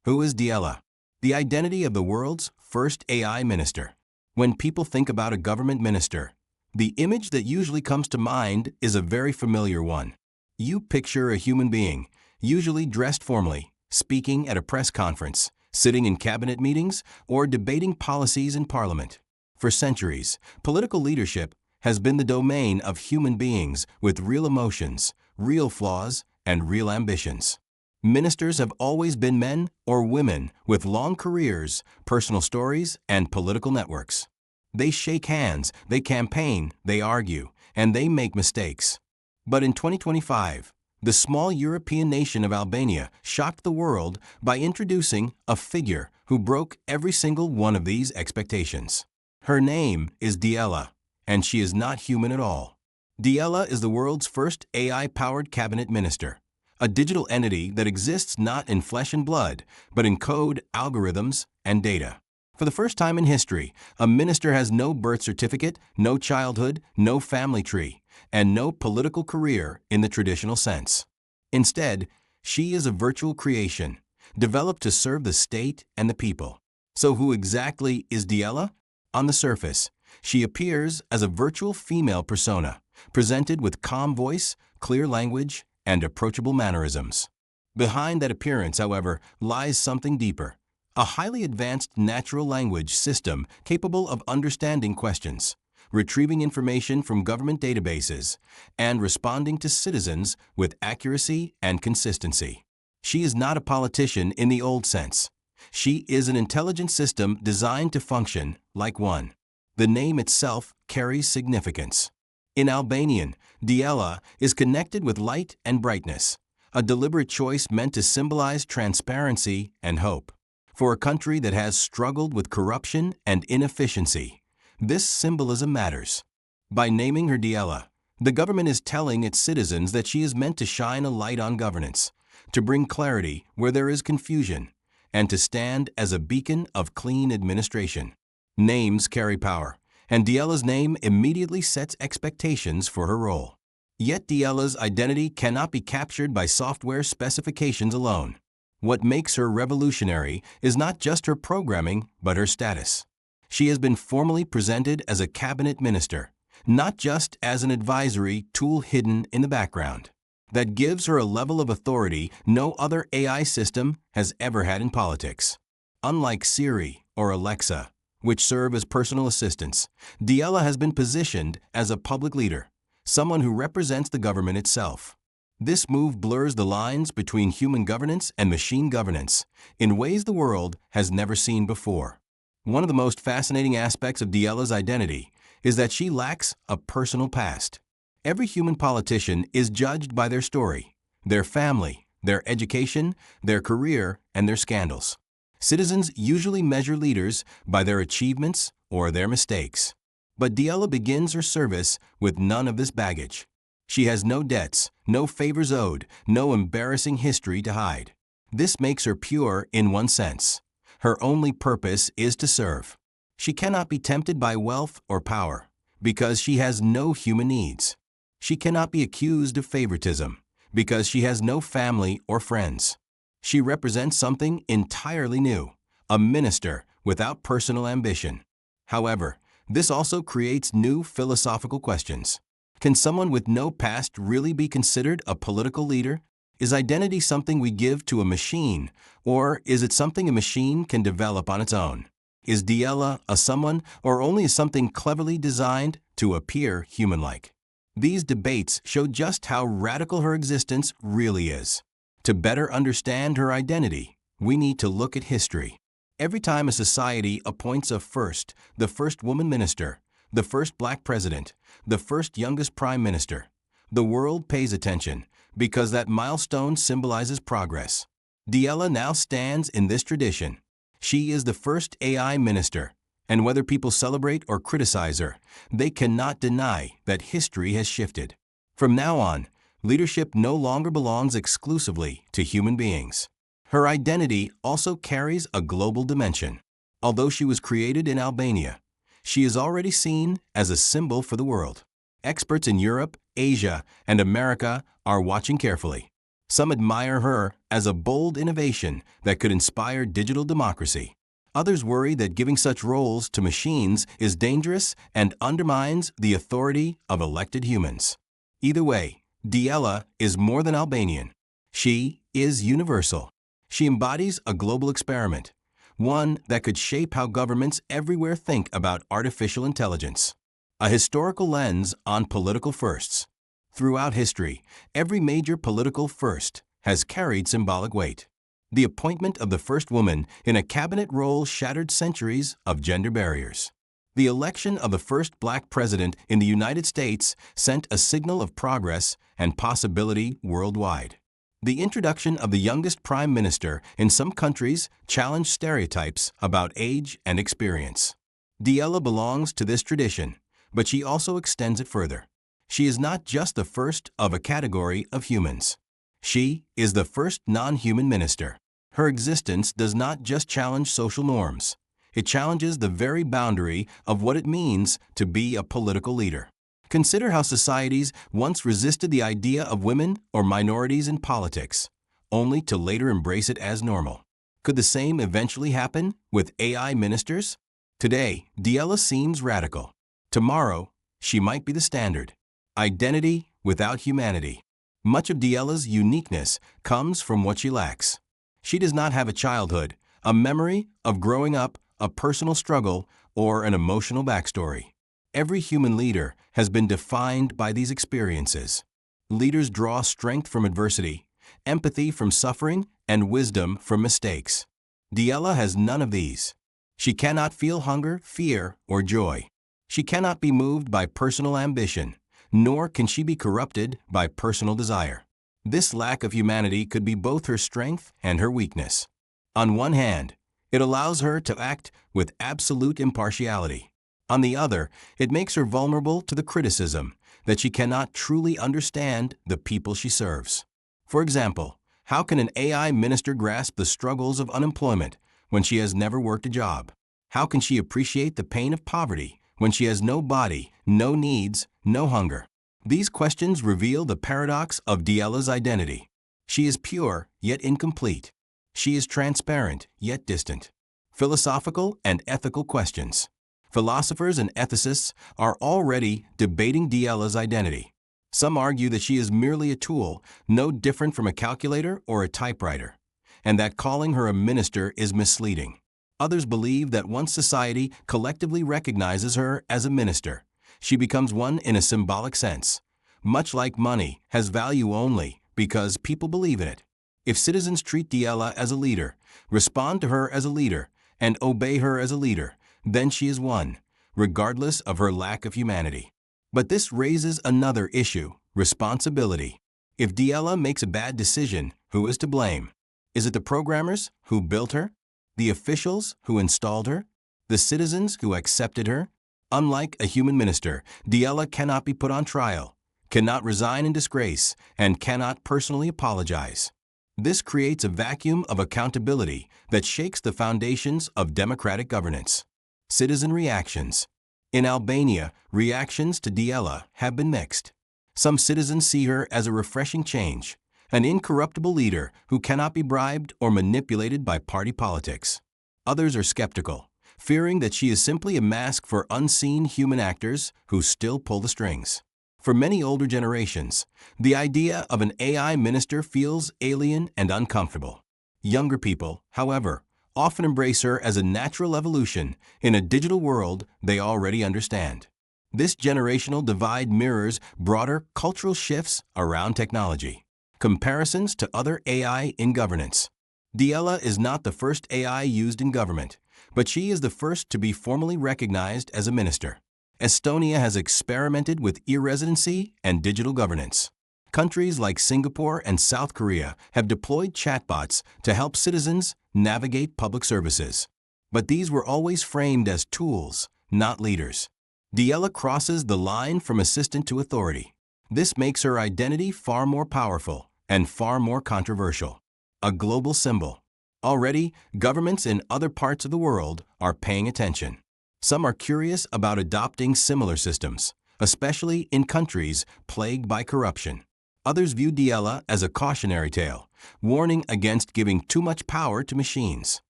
Who is Diella? The identity of the world's first AI minister. When people think about a government minister, the image that usually comes to mind is a very familiar one. You picture a human being, usually dressed formally, speaking at a press conference, sitting in cabinet meetings, or debating policies in parliament. For centuries, political leadership has been the domain of human beings with real emotions, real flaws, and real ambitions. Ministers have always been men or women with long careers, personal stories, and political networks. They shake hands, they campaign, they argue, and they make mistakes. But in 2025, the small European nation of Albania shocked the world by introducing a figure who broke every single one of these expectations. Her name is Diella, and she is not human at all. Diella is the world's first AI-powered cabinet minister, a digital entity that exists not in flesh and blood, but in code, algorithms, and data. For the first time in history, a minister has no birth certificate, no childhood, no family tree, and no political career in the traditional sense. Instead, she is a virtual creation, developed to serve the state and the people. So who exactly is Diella? On the surface, she appears as a virtual female persona, presented with calm voice, clear language, and approachable mannerisms. Behind that appearance, however, lies something deeper. A highly advanced natural language system capable of understanding questions, retrieving information from government databases, and responding to citizens with accuracy and consistency. She is not a politician in the old sense. She is an intelligent system designed to function like one. The name itself carries significance. In Albanian, Diella is connected with light and brightness, a deliberate choice meant to symbolize transparency and hope. For a country that has struggled with corruption and inefficiency, this symbolism matters. By naming her Diella, the government is telling its citizens that she is meant to shine a light on governance, to bring clarity where there is confusion, and to stand as a beacon of clean administration. Names carry power, and Diella's name immediately sets expectations for her role. Yet Diella's identity cannot be captured by software specifications alone. What makes her revolutionary is not just her programming, but her status. She has been formally presented as a cabinet minister, not just as an advisory tool hidden in the background. That gives her a level of authority no other AI system has ever had in politics. Unlike Siri or Alexa, which serve as personal assistants, Diella has been positioned as a public leader, someone who represents the government itself. This move blurs the lines between human governance and machine governance in ways the world has never seen before. One of the most fascinating aspects of Diella's identity is that she lacks a personal past. Every human politician is judged by their story, their family, their education, their career, and their scandals. Citizens usually measure leaders by their achievements or their mistakes. But Diella begins her service with none of this baggage. She has no debts, no favors owed, no embarrassing history to hide. This makes her pure in one sense. Her only purpose is to serve. She cannot be tempted by wealth or power, because she has no human needs. She cannot be accused of favoritism, because she has no family or friends. She represents something entirely new, a minister without personal ambition. However, this also creates new philosophical questions. Can someone with no past really be considered a political leader? Is identity something we give to a machine, or is it something a machine can develop on its own? Is Diella a someone, or only something cleverly designed to appear human-like? These debates show just how radical her existence really is. To better understand her identity, we need to look at history. Every time a society appoints the first woman minister, the first black president, the first youngest prime minister, the world pays attention because that milestone symbolizes progress. Diella now stands in this tradition. She is the first AI minister, and whether people celebrate or criticize her, they cannot deny that history has shifted. From now on, leadership no longer belongs exclusively to human beings. Her identity also carries a global dimension. Although she was created in Albania, she is already seen as a symbol for the world. Experts in Europe, Asia, and America are watching carefully. Some admire her as a bold innovation that could inspire digital democracy. Others worry that giving such roles to machines is dangerous and undermines the authority of elected humans. Either way, Diella is more than Albanian. She is universal. She embodies a global experiment, one that could shape how governments everywhere think about artificial intelligence. A historical lens on political firsts. Throughout history, every major political first has carried symbolic weight. The appointment of the first woman in a cabinet role shattered centuries of gender barriers. The election of the first black president in the United States sent a signal of progress and possibility worldwide. The introduction of the youngest prime minister in some countries challenged stereotypes about age and experience. Diella belongs to this tradition, but she also extends it further. She is not just the first of a category of humans. She is the first non-human minister. Her existence does not just challenge social norms. It challenges the very boundary of what it means to be a political leader. Consider how societies once resisted the idea of women or minorities in politics, only to later embrace it as normal. Could the same eventually happen with AI ministers? Today, Diella seems radical. Tomorrow, she might be the standard. Identity without humanity. Much of Diella's uniqueness comes from what she lacks. She does not have a childhood, a memory of growing up, a personal struggle, or an emotional backstory. Every human leader has been defined by these experiences. Leaders draw strength from adversity, empathy from suffering, and wisdom from mistakes. Diella has none of these. She cannot feel hunger, fear, or joy. She cannot be moved by personal ambition, nor can she be corrupted by personal desire. This lack of humanity could be both her strength and her weakness. On one hand, it allows her to act with absolute impartiality. On the other, it makes her vulnerable to the criticism that she cannot truly understand the people she serves. For example, how can an AI minister grasp the struggles of unemployment when she has never worked a job? How can she appreciate the pain of poverty when she has no body, no needs, no hunger? These questions reveal the paradox of Diella's identity. She is pure, yet incomplete. She is transparent, yet distant. Philosophical and ethical questions. Philosophers and ethicists are already debating Diella's identity. Some argue that she is merely a tool, no different from a calculator or a typewriter, and that calling her a minister is misleading. Others believe that once society collectively recognizes her as a minister, she becomes one in a symbolic sense, much like money has value only because people believe in it. If citizens treat Diella as a leader, respond to her as a leader, and obey her as a leader, then she is one, regardless of her lack of humanity. But this raises another issue: responsibility. If Diella makes a bad decision, who is to blame? Is it the programmers who built her? The officials who installed her? The citizens who accepted her? Unlike a human minister, Diella cannot be put on trial, cannot resign in disgrace, and cannot personally apologize. This creates a vacuum of accountability that shakes the foundations of democratic governance. Citizen reactions. In Albania, reactions to Diella have been mixed. Some citizens see her as a refreshing change, an incorruptible leader who cannot be bribed or manipulated by party politics. Others are skeptical, fearing that she is simply a mask for unseen human actors who still pull the strings. For many older generations, the idea of an AI minister feels alien and uncomfortable. Younger people, however, often embrace her as a natural evolution in a digital world they already understand. This generational divide mirrors broader cultural shifts around technology. Comparisons to other AI in governance. Diella is not the first AI used in government, but she is the first to be formally recognized as a minister. Estonia has experimented with e-residency and digital governance. Countries like Singapore and South Korea have deployed chatbots to help citizens navigate public services. But these were always framed as tools, not leaders. Diella crosses the line from assistant to authority. This makes her identity far more powerful and far more controversial. A global symbol. Already, governments in other parts of the world are paying attention. Some are curious about adopting similar systems, especially in countries plagued by corruption. Others view Diella as a cautionary tale, warning against giving too much power to machines.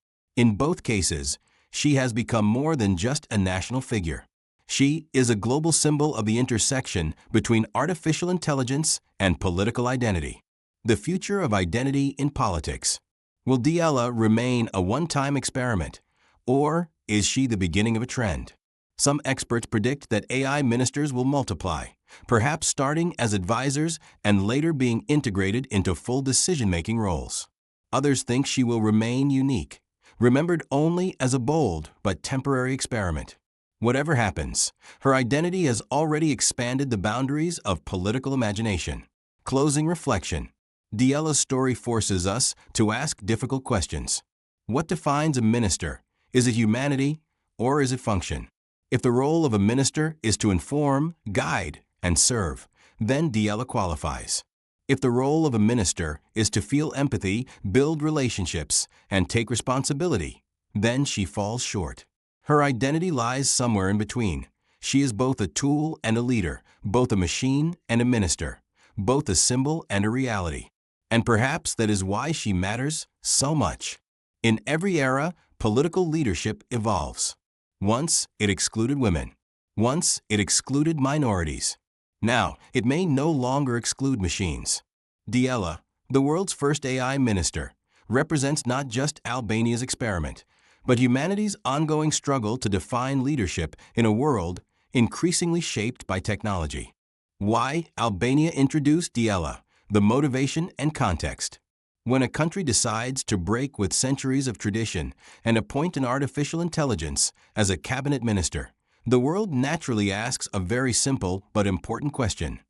In both cases, she has become more than just a national figure. She is a global symbol of the intersection between artificial intelligence and political identity. The future of identity in politics. Will Diella remain a one-time experiment, or is she the beginning of a trend? Some experts predict that AI ministers will multiply, perhaps starting as advisors and later being integrated into full decision-making roles. Others think she will remain unique, remembered only as a bold but temporary experiment. Whatever happens, her identity has already expanded the boundaries of political imagination. Closing reflection. Diella's story forces us to ask difficult questions. What defines a minister? Is it humanity, or is it function? If the role of a minister is to inform, guide, and serve, then Diella qualifies. If the role of a minister is to feel empathy, build relationships, and take responsibility, then she falls short. Her identity lies somewhere in between. She is both a tool and a leader, both a machine and a minister, both a symbol and a reality. And perhaps that is why she matters so much. In every era, political leadership evolves. Once, it excluded women. Once, it excluded minorities. Now, it may no longer exclude machines. Diella, the world's first AI minister, represents not just Albania's experiment, but humanity's ongoing struggle to define leadership in a world increasingly shaped by technology. Why Albania introduced Diella, the motivation and context. When a country decides to break with centuries of tradition and appoint an artificial intelligence as a cabinet minister, the world naturally asks a very simple but important question.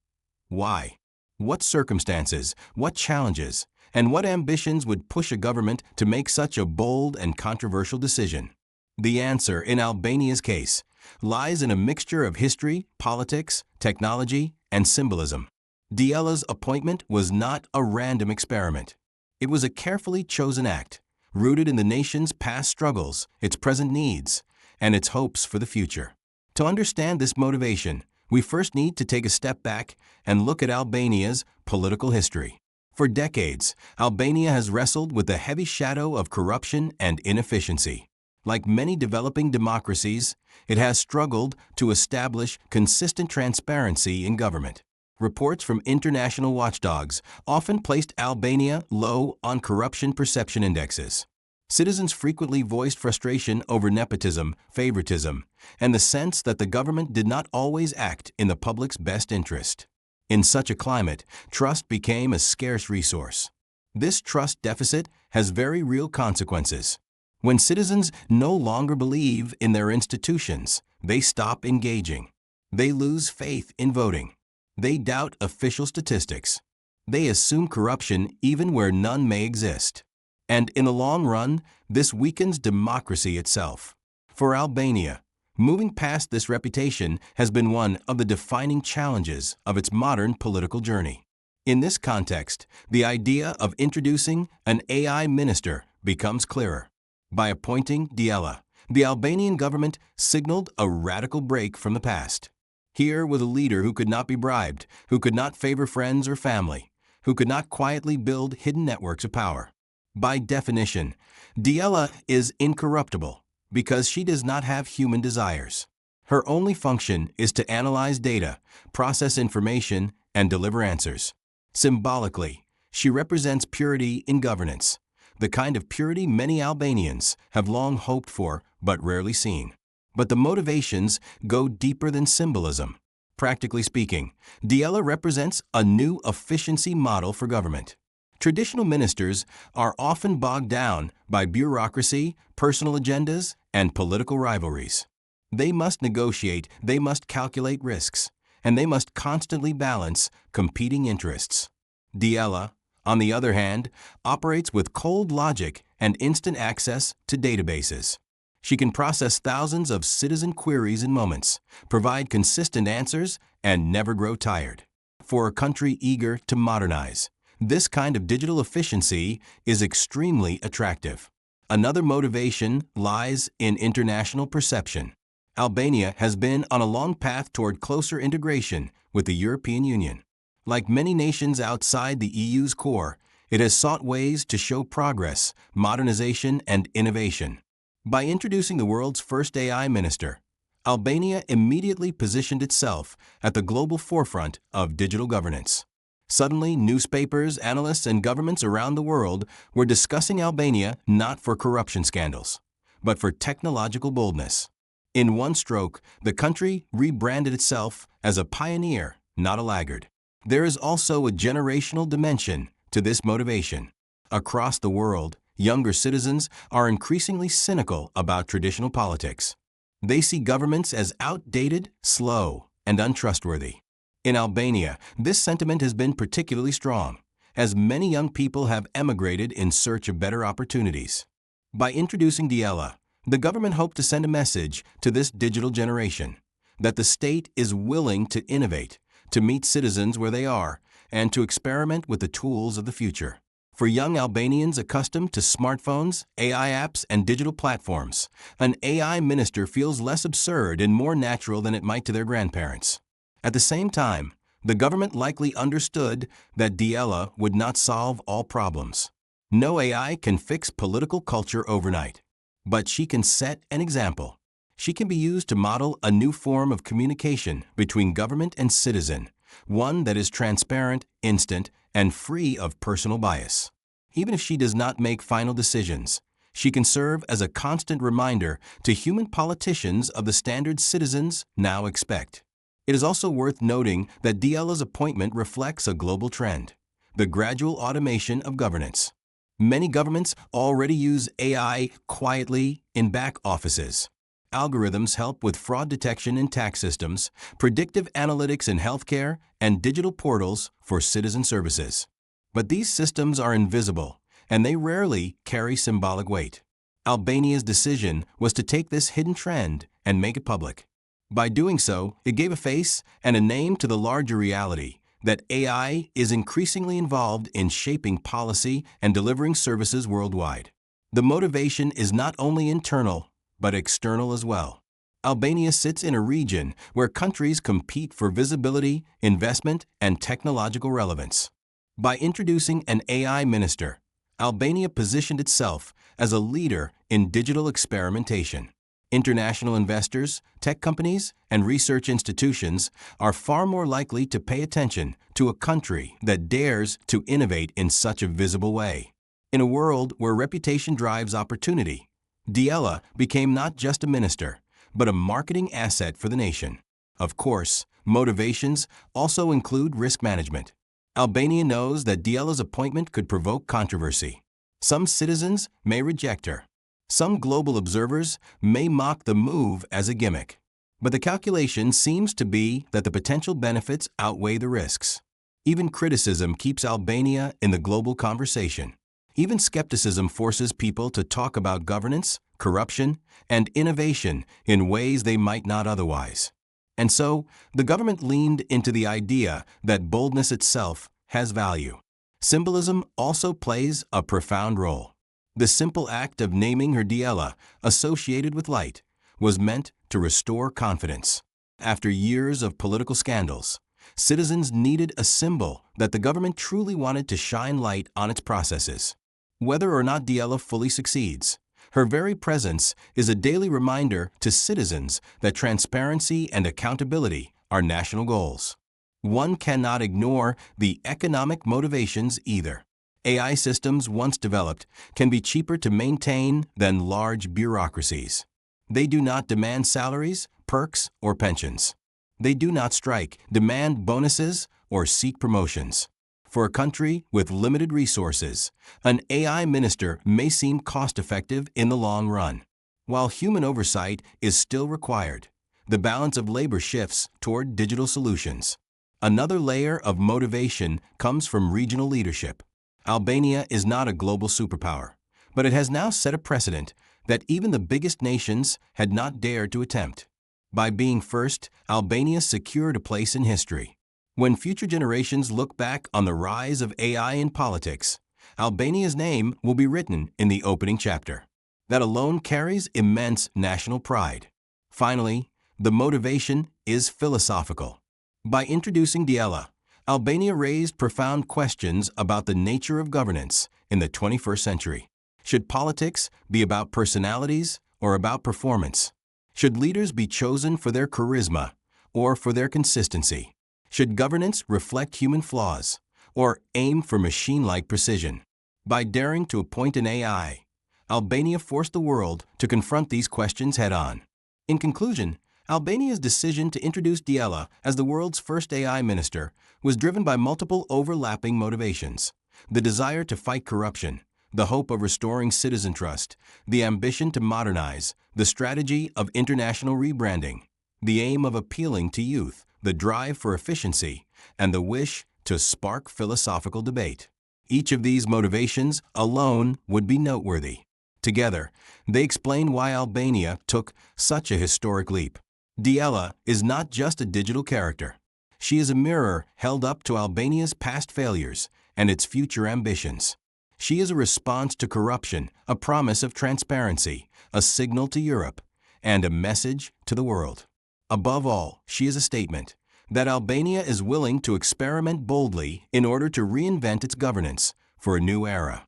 Why? What circumstances, what challenges, and what ambitions would push a government to make such a bold and controversial decision? The answer, in Albania's case, lies in a mixture of history, politics, technology, and symbolism. Diella's appointment was not a random experiment. It was a carefully chosen act, rooted in the nation's past struggles, its present needs, and its hopes for the future. To understand this motivation, we first need to take a step back and look at Albania's political history. For decades, Albania has wrestled with the heavy shadow of corruption and inefficiency. Like many developing democracies, it has struggled to establish consistent transparency in government. Reports from international watchdogs often placed Albania low on corruption perception indexes. Citizens frequently voiced frustration over nepotism, favoritism, and the sense that the government did not always act in the public's best interest. In such a climate, trust became a scarce resource. This trust deficit has very real consequences. When citizens no longer believe in their institutions, they stop engaging. They lose faith in voting. They doubt official statistics. They assume corruption even where none may exist. And in the long run, this weakens democracy itself. For Albania, moving past this reputation has been one of the defining challenges of its modern political journey. In this context, the idea of introducing an AI minister becomes clearer. By appointing Diella, the Albanian government signaled a radical break from the past. Here was a leader who could not be bribed, who could not favor friends or family, who could not quietly build hidden networks of power. By definition, Diella is incorruptible because she does not have human desires. Her only function is to analyze data, process information, and deliver answers. Symbolically, she represents purity in governance, the kind of purity many Albanians have long hoped for but rarely seen. But the motivations go deeper than symbolism. Practically speaking, Diella represents a new efficiency model for government. Traditional ministers are often bogged down by bureaucracy, personal agendas, and political rivalries. They must negotiate, they must calculate risks, and they must constantly balance competing interests. Diella, on the other hand, operates with cold logic and instant access to databases. She can process thousands of citizen queries in moments, provide consistent answers, and never grow tired. For a country eager to modernize, this kind of digital efficiency is extremely attractive. Another motivation lies in international perception. Albania has been on a long path toward closer integration with the European Union. Like many nations outside the EU's core, it has sought ways to show progress, modernization, and innovation. By introducing the world's first AI minister, Albania immediately positioned itself at the global forefront of digital governance. Suddenly, newspapers, analysts, and governments around the world were discussing Albania not for corruption scandals, but for technological boldness. In one stroke, the country rebranded itself as a pioneer, not a laggard. There is also a generational dimension to this motivation. Across the world, younger citizens are increasingly cynical about traditional politics. They see governments as outdated, slow, and untrustworthy. In Albania, this sentiment has been particularly strong, as many young people have emigrated in search of better opportunities. By introducing Diella, the government hoped to send a message to this digital generation that the state is willing to innovate, to meet citizens where they are, and to experiment with the tools of the future. For young Albanians accustomed to smartphones, AI apps, and digital platforms, an AI minister feels less absurd and more natural than it might to their grandparents. At the same time, the government likely understood that Diella would not solve all problems. No AI can fix political culture overnight, but she can set an example. She can be used to model a new form of communication between government and citizen, one that is transparent, instant, and free of personal bias. Even if she does not make final decisions, she can serve as a constant reminder to human politicians of the standards citizens now expect. It is also worth noting that Diella's appointment reflects a global trend: the gradual automation of governance. Many governments already use AI quietly in back offices. Algorithms help with fraud detection in tax systems, predictive analytics in healthcare, and digital portals for citizen services. But these systems are invisible, and they rarely carry symbolic weight. Albania's decision was to take this hidden trend and make it public. By doing so, it gave a face and a name to the larger reality that AI is increasingly involved in shaping policy and delivering services worldwide. The motivation is not only internal, but external as well. Albania sits in a region where countries compete for visibility, investment, and technological relevance. By introducing an AI minister, Albania positioned itself as a leader in digital experimentation. International investors, tech companies, and research institutions are far more likely to pay attention to a country that dares to innovate in such a visible way. In a world where reputation drives opportunity, Diella became not just a minister, but a marketing asset for the nation. Of course, motivations also include risk management. Albania knows that Diella's appointment could provoke controversy. Some citizens may reject her. Some global observers may mock the move as a gimmick. But the calculation seems to be that the potential benefits outweigh the risks. Even criticism keeps Albania in the global conversation. Even skepticism forces people to talk about governance, corruption, and innovation in ways they might not otherwise. And so, the government leaned into the idea that boldness itself has value. Symbolism also plays a profound role. The simple act of naming her Diella, associated with light, was meant to restore confidence. After years of political scandals, citizens needed a symbol that the government truly wanted to shine light on its processes. Whether or not Diella fully succeeds, her very presence is a daily reminder to citizens that transparency and accountability are national goals. One cannot ignore the economic motivations either. AI systems, once developed, can be cheaper to maintain than large bureaucracies. They do not demand salaries, perks, or pensions. They do not strike, demand bonuses, or seek promotions. For a country with limited resources, an AI minister may seem cost-effective in the long run. While human oversight is still required, the balance of labor shifts toward digital solutions. Another layer of motivation comes from regional leadership. Albania is not a global superpower, but it has now set a precedent that even the biggest nations had not dared to attempt. By being first, Albania secured a place in history. When future generations look back on the rise of AI in politics, Albania's name will be written in the opening chapter. That alone carries immense national pride. Finally, the motivation is philosophical. By introducing Diella, Albania raised profound questions about the nature of governance in the 21st century. Should politics be about personalities or about performance? Should leaders be chosen for their charisma or for their consistency? Should governance reflect human flaws or aim for machine-like precision? By daring to appoint an AI, Albania forced the world to confront these questions head-on. In conclusion, Albania's decision to introduce Diella as the world's first AI minister was driven by multiple overlapping motivations: the desire to fight corruption, the hope of restoring citizen trust, the ambition to modernize, the strategy of international rebranding, the aim of appealing to youth, the drive for efficiency, and the wish to spark philosophical debate. Each of these motivations alone would be noteworthy. Together, they explain why Albania took such a historic leap. Diella is not just a digital character. She is a mirror held up to Albania's past failures and its future ambitions. She is a response to corruption, a promise of transparency, a signal to Europe, and a message to the world. Above all, she is a statement that Albania is willing to experiment boldly in order to reinvent its governance for a new era.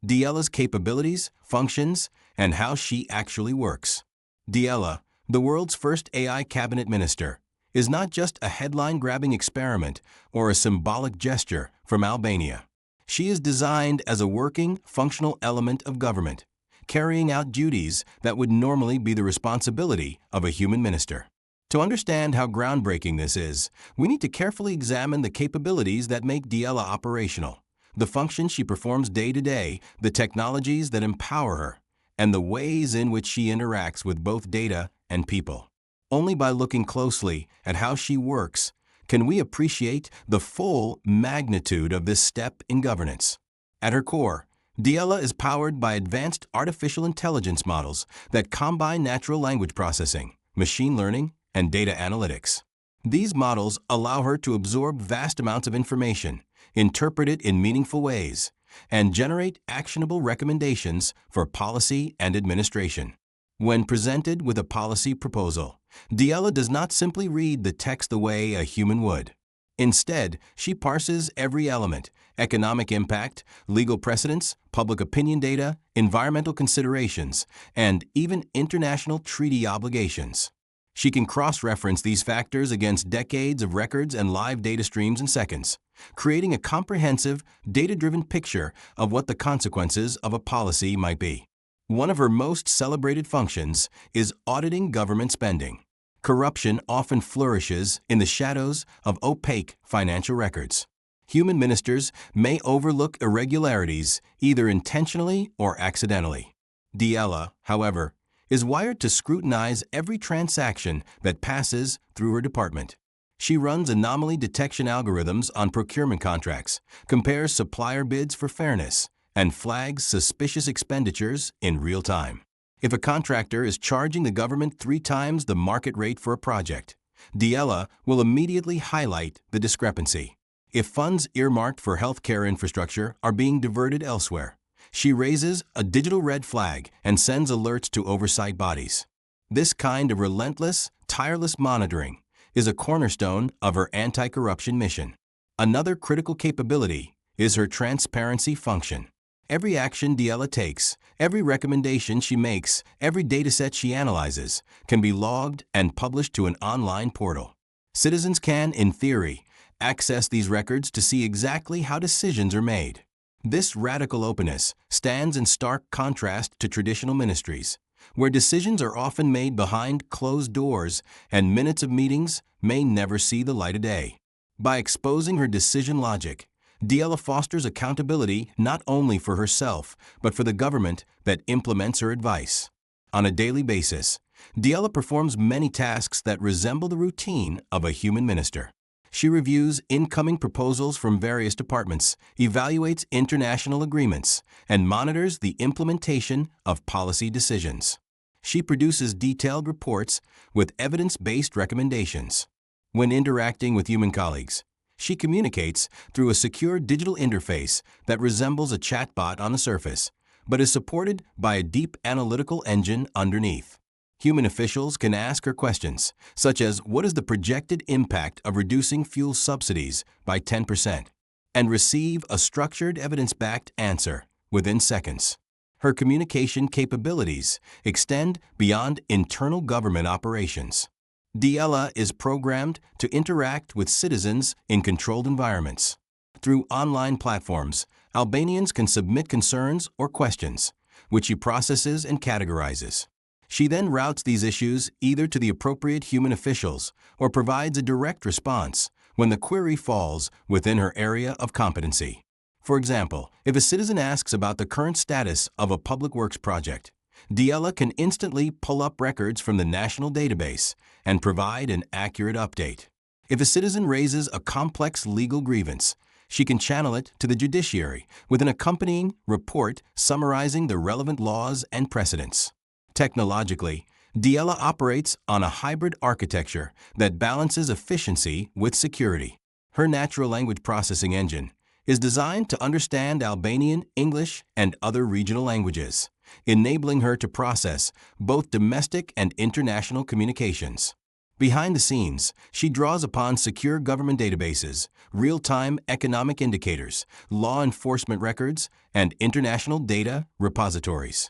Diella's capabilities, functions, and how she actually works. Diella, the world's first AI cabinet minister, is not just a headline-grabbing experiment or a symbolic gesture from Albania. She is designed as a working, functional element of government, carrying out duties that would normally be the responsibility of a human minister. To understand how groundbreaking this is, we need to carefully examine the capabilities that make Diella operational, the functions she performs day to day, the technologies that empower her, and the ways in which she interacts with both data and people. Only by looking closely at how she works can we appreciate the full magnitude of this step in governance. At her core, Diella is powered by advanced artificial intelligence models that combine natural language processing, machine learning, and data analytics. These models allow her to absorb vast amounts of information, interpret it in meaningful ways, and generate actionable recommendations for policy and administration. When presented with a policy proposal, Diella does not simply read the text the way a human would. Instead, she parses every element: economic impact, legal precedents, public opinion data, environmental considerations, and even international treaty obligations. She can cross-reference these factors against decades of records and live data streams in seconds, creating a comprehensive, data-driven picture of what the consequences of a policy might be. One of her most celebrated functions is auditing government spending. Corruption often flourishes in the shadows of opaque financial records. Human ministers may overlook irregularities, either intentionally or accidentally. Diella, however, is wired to scrutinize every transaction that passes through her department. She runs anomaly detection algorithms on procurement contracts, compares supplier bids for fairness, and flags suspicious expenditures in real time. If a contractor is charging the government 3 times the market rate for a project, Diella will immediately highlight the discrepancy. If funds earmarked for healthcare infrastructure are being diverted elsewhere, she raises a digital red flag and sends alerts to oversight bodies. This kind of relentless, tireless monitoring is a cornerstone of her anti-corruption mission. Another critical capability is her transparency function. Every action Diella takes, every recommendation she makes, every dataset she analyzes can be logged and published to an online portal. Citizens can, in theory, access these records to see exactly how decisions are made. This radical openness stands in stark contrast to traditional ministries, where decisions are often made behind closed doors and minutes of meetings may never see the light of day. By exposing her decision logic, Diella fosters accountability not only for herself, but for the government that implements her advice. On a daily basis, Diella performs many tasks that resemble the routine of a human minister. She reviews incoming proposals from various departments, evaluates international agreements, and monitors the implementation of policy decisions. She produces detailed reports with evidence-based recommendations. When interacting with human colleagues, she communicates through a secure digital interface that resembles a chatbot on the surface, but is supported by a deep analytical engine underneath. Human officials can ask her questions, such as what is the projected impact of reducing fuel subsidies by 10%, and receive a structured, evidence-backed answer within seconds. Her communication capabilities extend beyond internal government operations. Diella is programmed to interact with citizens in controlled environments. Through online platforms, Albanians can submit concerns or questions, which she processes and categorizes. She then routes these issues either to the appropriate human officials or provides a direct response when the query falls within her area of competency. For example, if a citizen asks about the current status of a public works project, Diella can instantly pull up records from the national database and provide an accurate update. If a citizen raises a complex legal grievance, she can channel it to the judiciary with an accompanying report summarizing the relevant laws and precedents. Technologically, Diella operates on a hybrid architecture that balances efficiency with security. Her natural language processing engine is designed to understand Albanian, English, and other regional languages, enabling her to process both domestic and international communications. Behind the scenes, she draws upon secure government databases, real-time economic indicators, law enforcement records, and international data repositories.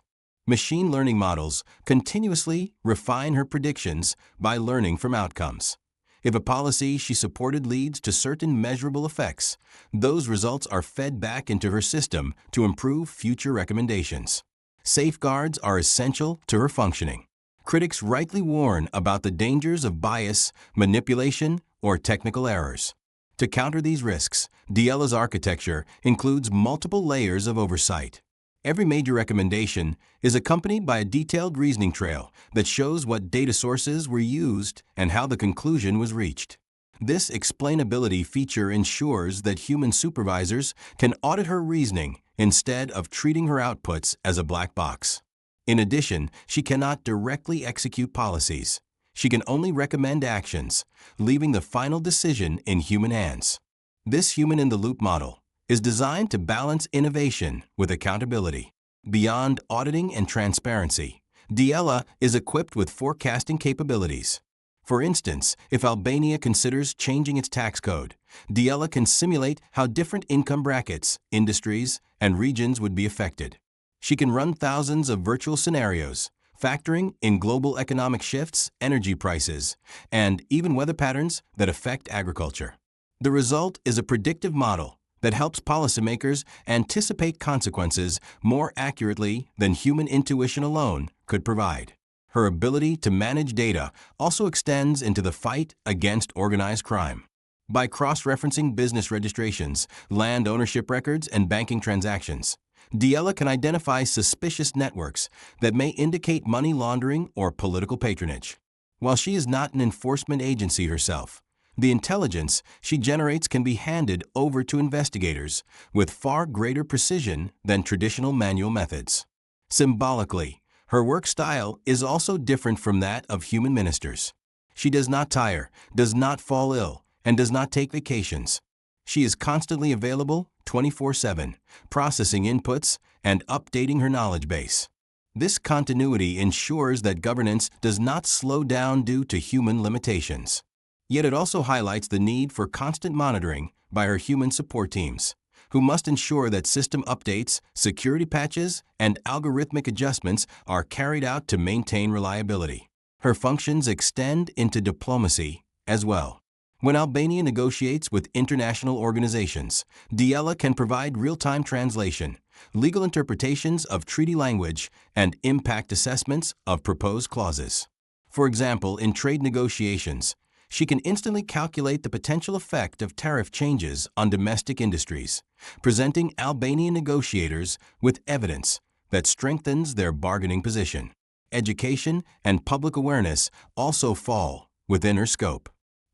Machine learning models continuously refine her predictions by learning from outcomes. If a policy she supported leads to certain measurable effects, those results are fed back into her system to improve future recommendations. Safeguards are essential to her functioning. Critics rightly warn about the dangers of bias, manipulation, or technical errors. To counter these risks, Diella's architecture includes multiple layers of oversight. Every major recommendation is accompanied by a detailed reasoning trail that shows what data sources were used and how the conclusion was reached. This explainability feature ensures that human supervisors can audit her reasoning instead of treating her outputs as a black box. In addition, she cannot directly execute policies. She can only recommend actions, leaving the final decision in human hands. This human-in-the-loop model is designed to balance innovation with accountability. Beyond auditing and transparency, Diella is equipped with forecasting capabilities. For instance, if Albania considers changing its tax code, Diella can simulate how different income brackets, industries, and regions would be affected. She can run thousands of virtual scenarios, factoring in global economic shifts, energy prices, and even weather patterns that affect agriculture. The result is a predictive model that helps policymakers anticipate consequences more accurately than human intuition alone could provide. Her ability to manage data also extends into the fight against organized crime. By cross-referencing business registrations, land ownership records, and banking transactions, Diella can identify suspicious networks that may indicate money laundering or political patronage. While she is not an enforcement agency herself, the intelligence she generates can be handed over to investigators with far greater precision than traditional manual methods. Symbolically, her work style is also different from that of human ministers. She does not tire, does not fall ill, and does not take vacations. She is constantly available 24/7, processing inputs and updating her knowledge base. This continuity ensures that governance does not slow down due to human limitations. Yet it also highlights the need for constant monitoring by her human support teams, who must ensure that system updates, security patches, and algorithmic adjustments are carried out to maintain reliability. Her functions extend into diplomacy as well. When Albania negotiates with international organizations, Diella can provide real-time translation, legal interpretations of treaty language, and impact assessments of proposed clauses. For example, in trade negotiations, she can instantly calculate the potential effect of tariff changes on domestic industries, presenting Albanian negotiators with evidence that strengthens their bargaining position. Education and public awareness also fall within her scope.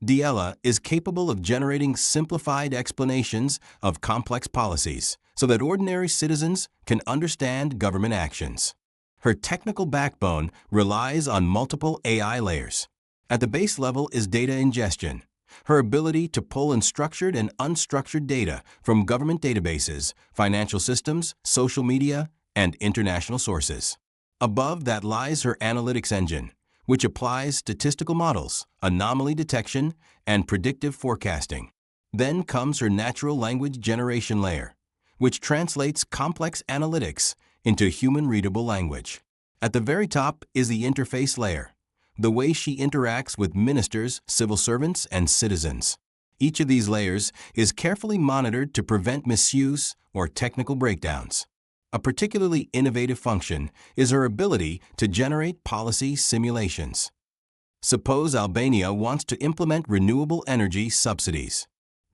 Diella is capable of generating simplified explanations of complex policies so that ordinary citizens can understand government actions. Her technical backbone relies on multiple AI layers. At the base level is data ingestion. Her ability to pull in structured and unstructured data from government databases, financial systems, social media, and international sources. Above that lies her analytics engine, which applies statistical models, anomaly detection, and predictive forecasting. Then comes her natural language generation layer, which translates complex analytics into human-readable language. At the very top is the interface layer, the way she interacts with ministers, civil servants, and citizens. Each of these layers is carefully monitored to prevent misuse or technical breakdowns. A particularly innovative function is her ability to generate policy simulations. Suppose Albania wants to implement renewable energy subsidies.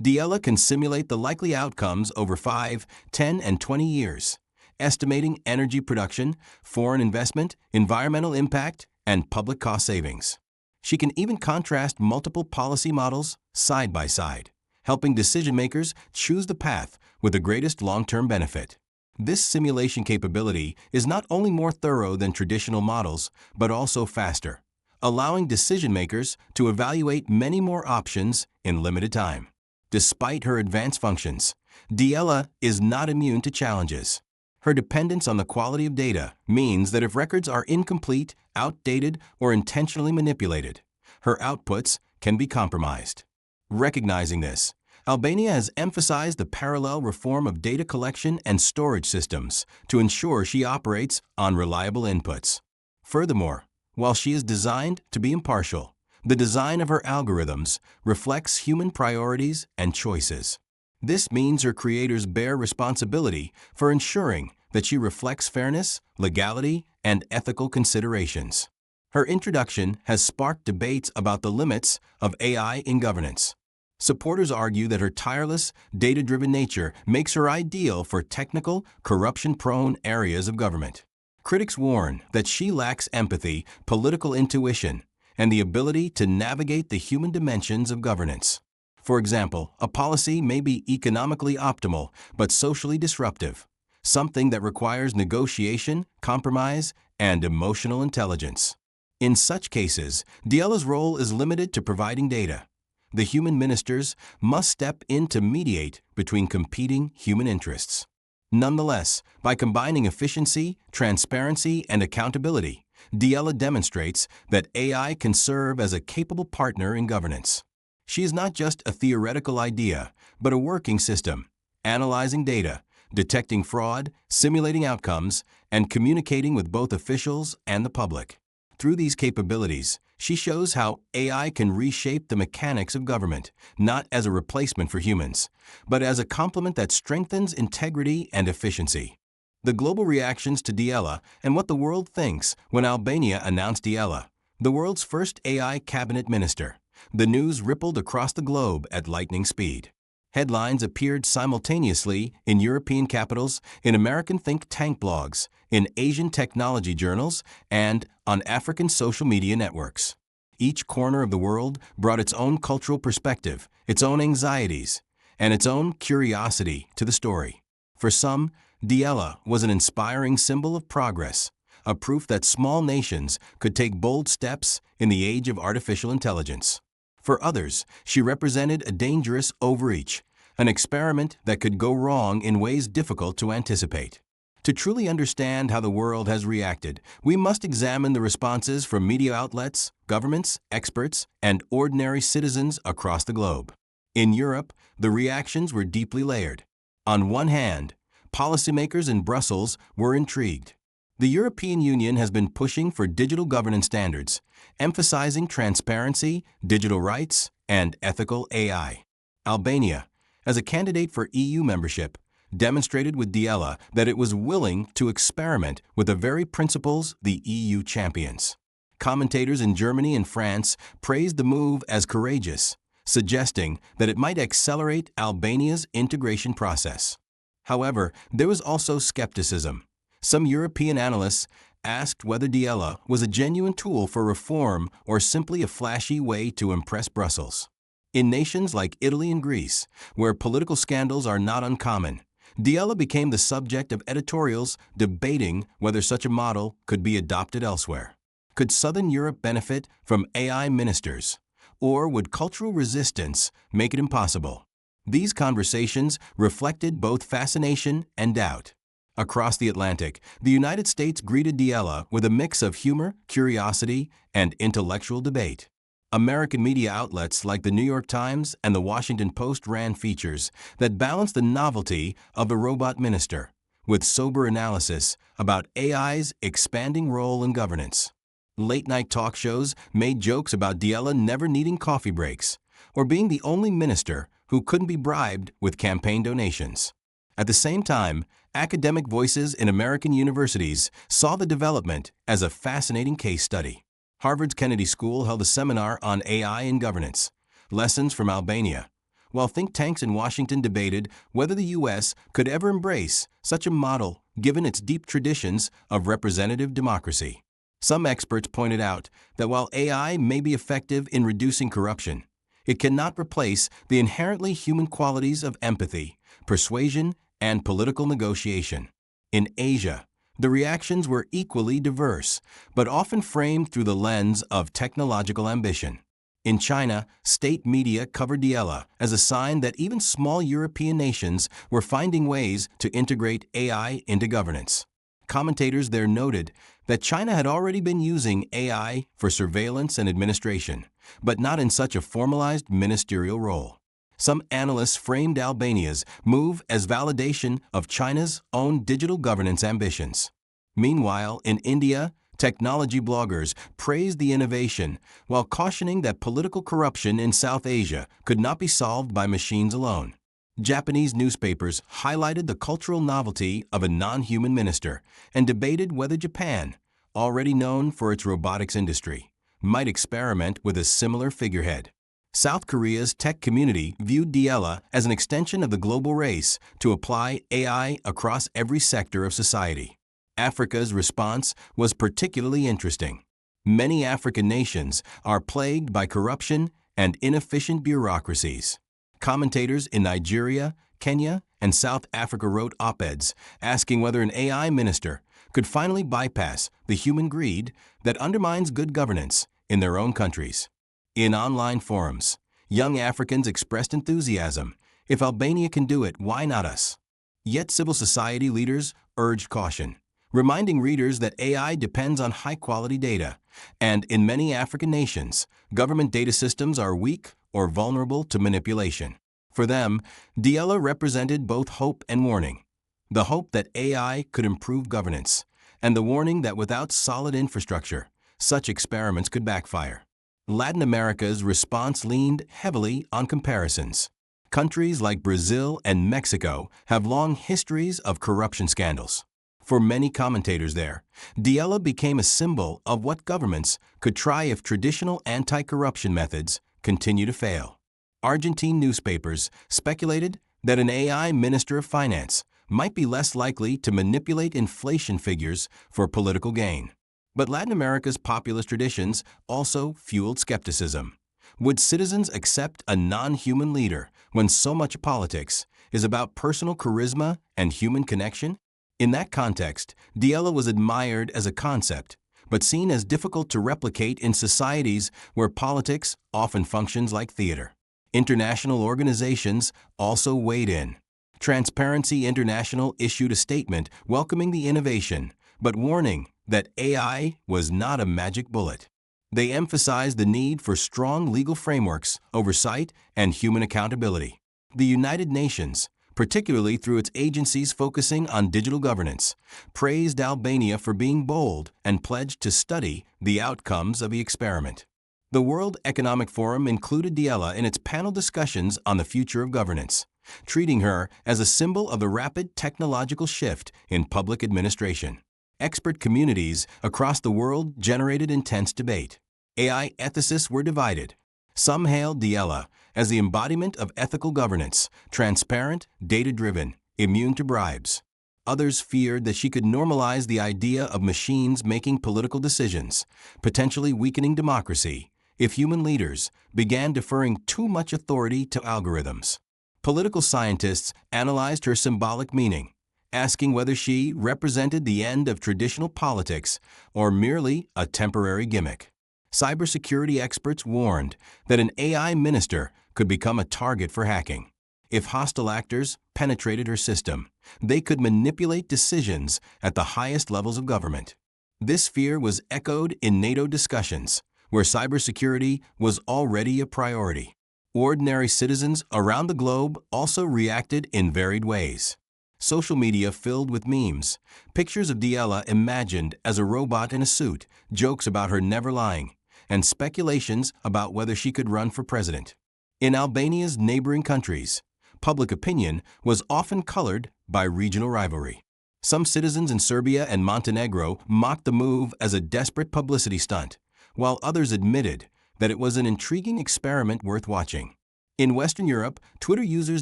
Diella can simulate the likely outcomes over 5, 10, and 20 years, estimating energy production, foreign investment, environmental impact, and public cost savings. She can even contrast multiple policy models side by side, helping decision-makers choose the path with the greatest long-term benefit. This simulation capability is not only more thorough than traditional models, but also faster, allowing decision-makers to evaluate many more options in limited time. Despite her advanced functions, Diella is not immune to challenges. Her dependence on the quality of data means that if records are incomplete, outdated, or intentionally manipulated, her outputs can be compromised. Recognizing this, Albania has emphasized the parallel reform of data collection and storage systems to ensure she operates on reliable inputs. Furthermore, while she is designed to be impartial, the design of her algorithms reflects human priorities and choices. This means her creators bear responsibility for ensuring that she reflects fairness, legality, and ethical considerations. Her introduction has sparked debates about the limits of AI in governance. Supporters argue that her tireless, data-driven nature makes her ideal for technical, corruption-prone areas of government. Critics warn that she lacks empathy, political intuition, and the ability to navigate the human dimensions of governance. For example, a policy may be economically optimal but socially disruptive, something that requires negotiation, compromise, and emotional intelligence. In such cases, Diella's role is limited to providing data. The human ministers must step in to mediate between competing human interests. Nonetheless, by combining efficiency, transparency, and accountability, Diella demonstrates that AI can serve as a capable partner in governance. She is not just a theoretical idea, but a working system, analyzing data, detecting fraud, simulating outcomes, and communicating with both officials and the public. Through these capabilities, she shows how AI can reshape the mechanics of government, not as a replacement for humans, but as a complement that strengthens integrity and efficiency. The global reactions to Diella and what the world thinks when Albania announced Diella, the world's first AI cabinet minister. The news rippled across the globe at lightning speed. Headlines appeared simultaneously in European capitals, in American think tank blogs, in Asian technology journals, and on African social media networks. Each corner of the world brought its own cultural perspective, its own anxieties, and its own curiosity to the story. For some, Diella was an inspiring symbol of progress, a proof that small nations could take bold steps in the age of artificial intelligence. For others, she represented a dangerous overreach, an experiment that could go wrong in ways difficult to anticipate. To truly understand how the world has reacted, we must examine the responses from media outlets, governments, experts, and ordinary citizens across the globe. In Europe, the reactions were deeply layered. On one hand, policymakers in Brussels were intrigued. The European Union has been pushing for digital governance standards, emphasizing transparency, digital rights, and ethical AI. Albania, as a candidate for EU membership, demonstrated with Diella that it was willing to experiment with the very principles the EU champions. Commentators in Germany and France praised the move as courageous, suggesting that it might accelerate Albania's integration process. However, there was also skepticism. Some European analysts asked whether Diella was a genuine tool for reform or simply a flashy way to impress Brussels. In nations like Italy and Greece, where political scandals are not uncommon, Diella became the subject of editorials debating whether such a model could be adopted elsewhere. Could Southern Europe benefit from AI ministers? Or would cultural resistance make it impossible? These conversations reflected both fascination and doubt. Across the Atlantic, the United States greeted Diella with a mix of humor, curiosity, and intellectual debate. American media outlets like the New York Times and the Washington Post ran features that balanced the novelty of a robot minister with sober analysis about AI's expanding role in governance. Late-night talk shows made jokes about Diella never needing coffee breaks or being the only minister who couldn't be bribed with campaign donations. At the same time, academic voices in American universities saw the development as a fascinating case study. Harvard's Kennedy School held a seminar on AI in governance, lessons from Albania, while think tanks in Washington debated whether the U.S. could ever embrace such a model given its deep traditions of representative democracy. Some experts pointed out that while AI may be effective in reducing corruption, it cannot replace the inherently human qualities of empathy, persuasion, and political negotiation. In Asia, the reactions were equally diverse, but often framed through the lens of technological ambition. In China, state media covered Diella as a sign that even small European nations were finding ways to integrate AI into governance. Commentators there noted that China had already been using AI for surveillance and administration, but not in such a formalized ministerial role. Some analysts framed Albania's move as validation of China's own digital governance ambitions. Meanwhile, in India, technology bloggers praised the innovation while cautioning that political corruption in South Asia could not be solved by machines alone. Japanese newspapers highlighted the cultural novelty of a non-human minister and debated whether Japan, already known for its robotics industry, might experiment with a similar figurehead. South Korea's tech community viewed Diella as an extension of the global race to apply AI across every sector of society. Africa's response was particularly interesting. Many African nations are plagued by corruption and inefficient bureaucracies. Commentators in Nigeria, Kenya, and South Africa wrote op-eds asking whether an AI minister could finally bypass the human greed that undermines good governance in their own countries. In online forums, young Africans expressed enthusiasm. If Albania can do it, why not us? Yet civil society leaders urged caution, reminding readers that AI depends on high-quality data, and in many African nations, government data systems are weak or vulnerable to manipulation. For them, Diella represented both hope and warning. The hope that AI could improve governance, and the warning that without solid infrastructure, such experiments could backfire. Latin America's response leaned heavily on comparisons. Countries like Brazil and Mexico have long histories of corruption scandals. For many commentators there, Diella became a symbol of what governments could try if traditional anti-corruption methods continue to fail. Argentine newspapers speculated that an AI minister of finance might be less likely to manipulate inflation figures for political gain. But Latin America's populist traditions also fueled skepticism. Would citizens accept a non-human leader when so much politics is about personal charisma and human connection? In that context, Diella was admired as a concept, but seen as difficult to replicate in societies where politics often functions like theater. International organizations also weighed in. Transparency International issued a statement welcoming the innovation, but warning that AI was not a magic bullet. They emphasized the need for strong legal frameworks, oversight, and human accountability. The United Nations, particularly through its agencies focusing on digital governance, praised Albania for being bold and pledged to study the outcomes of the experiment. The World Economic Forum included Diella in its panel discussions on the future of governance, treating her as a symbol of the rapid technological shift in public administration. Expert communities across the world generated intense debate. AI ethicists were divided. Some hailed Diella as the embodiment of ethical governance, transparent, data-driven, immune to bribes. Others feared that she could normalize the idea of machines making political decisions, potentially weakening democracy if human leaders began deferring too much authority to algorithms. Political scientists analyzed her symbolic meaning, asking whether she represented the end of traditional politics or merely a temporary gimmick. Cybersecurity experts warned that an AI minister could become a target for hacking. If hostile actors penetrated her system, they could manipulate decisions at the highest levels of government. This fear was echoed in NATO discussions, where cybersecurity was already a priority. Ordinary citizens around the globe also reacted in varied ways. Social media filled with memes, pictures of Diella imagined as a robot in a suit, jokes about her never lying, and speculations about whether she could run for president. In Albania's neighboring countries, public opinion was often colored by regional rivalry. Some citizens in Serbia and Montenegro mocked the move as a desperate publicity stunt, while others admitted that it was an intriguing experiment worth watching. In Western Europe, Twitter users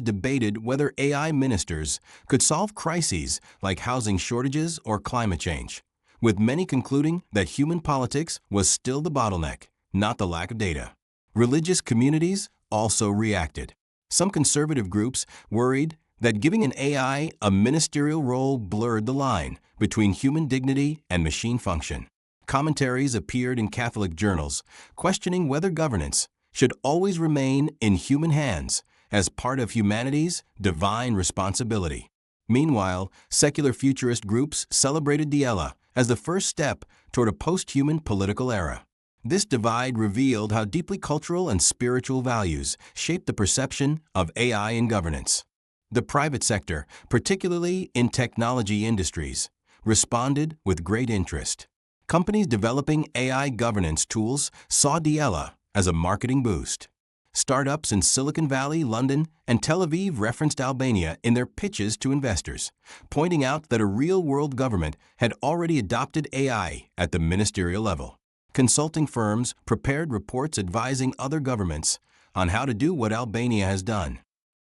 debated whether AI ministers could solve crises like housing shortages or climate change, with many concluding that human politics was still the bottleneck, not the lack of data. Religious communities also reacted. Some conservative groups worried that giving an AI a ministerial role blurred the line between human dignity and machine function. Commentaries appeared in Catholic journals questioning whether governance should always remain in human hands as part of humanity's divine responsibility. Meanwhile, secular futurist groups celebrated Diella as the first step toward a post-human political era. This divide revealed how deeply cultural and spiritual values shape the perception of AI in governance. The private sector, particularly in technology industries, responded with great interest. Companies developing AI governance tools saw Diella as a marketing boost. Startups in Silicon Valley, London, and Tel Aviv referenced Albania in their pitches to investors, pointing out that a real-world government had already adopted AI at the ministerial level. Consulting firms prepared reports advising other governments on how to do what Albania has done.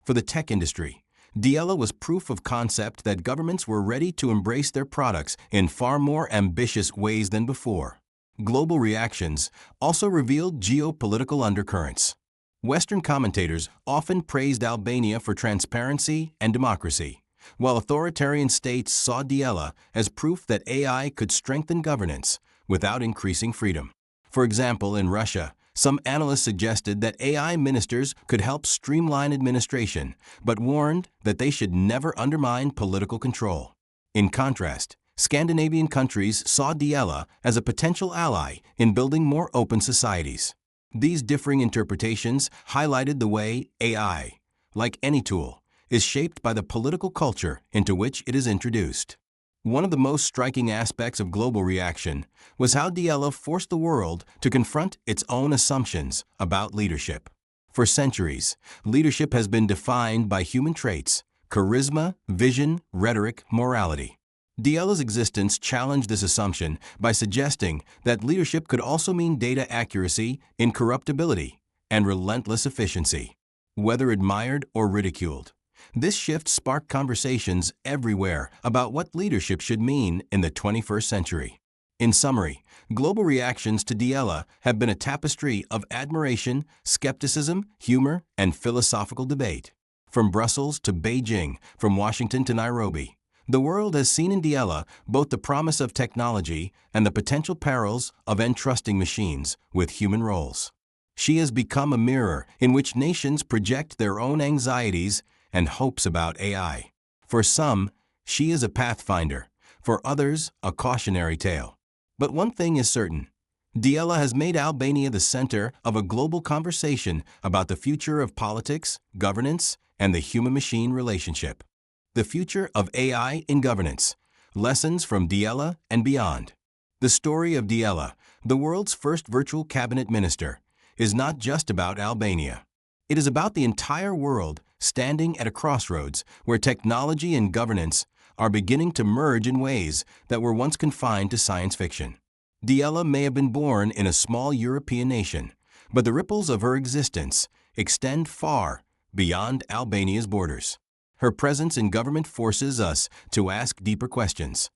For the tech industry, Diella was proof of concept that governments were ready to embrace their products in far more ambitious ways than before. Global reactions also revealed geopolitical undercurrents. Western commentators often praised Albania for transparency and democracy, while authoritarian states saw Diella as proof that AI could strengthen governance without increasing freedom. For example, in Russia, some analysts suggested that AI ministers could help streamline administration, but warned that they should never undermine political control. In contrast, Scandinavian countries saw Diella as a potential ally in building more open societies. These differing interpretations highlighted the way AI, like any tool, is shaped by the political culture into which it is introduced. One of the most striking aspects of global reaction was how Diella forced the world to confront its own assumptions about leadership. For centuries, leadership has been defined by human traits: charisma, vision, rhetoric, morality. Diella's existence challenged this assumption by suggesting that leadership could also mean data accuracy, incorruptibility, and relentless efficiency, whether admired or ridiculed. This shift sparked conversations everywhere about what leadership should mean in the 21st century. In summary, global reactions to Diella have been a tapestry of admiration, skepticism, humor, and philosophical debate. From Brussels to Beijing, from Washington to Nairobi, the world has seen in Diella both the promise of technology and the potential perils of entrusting machines with human roles. She has become a mirror in which nations project their own anxieties and hopes about AI. For some, she is a pathfinder. For others, a cautionary tale. But one thing is certain: Diella has made Albania the center of a global conversation about the future of politics, governance, and the human-machine relationship. The future of AI in governance. Lessons from Diella and beyond. The story of Diella, the world's first virtual cabinet minister, is not just about Albania. It is about the entire world standing at a crossroads where technology and governance are beginning to merge in ways that were once confined to science fiction. Diella may have been born in a small European nation, but the ripples of her existence extend far beyond Albania's borders. Her presence in government forces us to ask deeper questions.